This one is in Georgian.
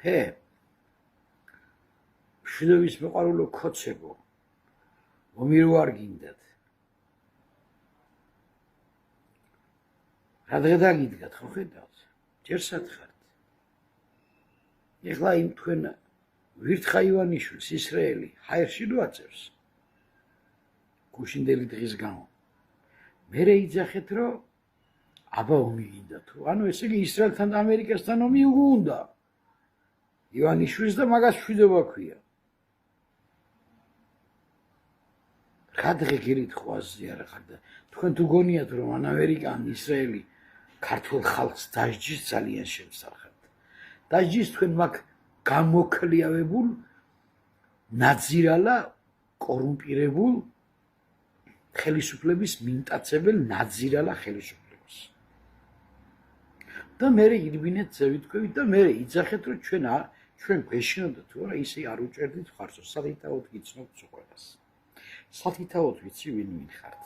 ჰე მშვიდობის მოყვარულო ქოცებო მომირო არ გინდათ რა დღე დაგიდგათ ხო ხედავთ ჯერ სათხართ ეხლა იმ თქვენ ვირთხა ივანიშვილს ისრაელი ჰაერში რო აწევს გუშინდელი დღის გამო მერე იძახეთ რომ აბა ომი გინდა თუ ანუ ესე იგი ისრაელთან და ამერიკასთან ომი უნდა ივანიშვილს და მაგას მშვიდობა ქვია რა დღე გირით ხო აზრი არა ხარ და თქვენ თუ გონიათ რომ ან ამერიკა ან ისრაელი ქართულ ხალხს დაждის ძალიან შემსახებთ დაждის თქვენ მაგ გამოქლიავებულ ნაძირალა კორუმპირებულ ხელისუფლების მინტაცებელ ნაძირალა ხელისუფლებას და მე ირბინეთ ზევიტყვით და მე იძახეთ რომ ჩვენ გვეშინოდა თუ არა ისე არ უჭერდით ხარცო სათითაოდ გიცნობთ ყველას სათითაოდ ვიცი ვინ ხართ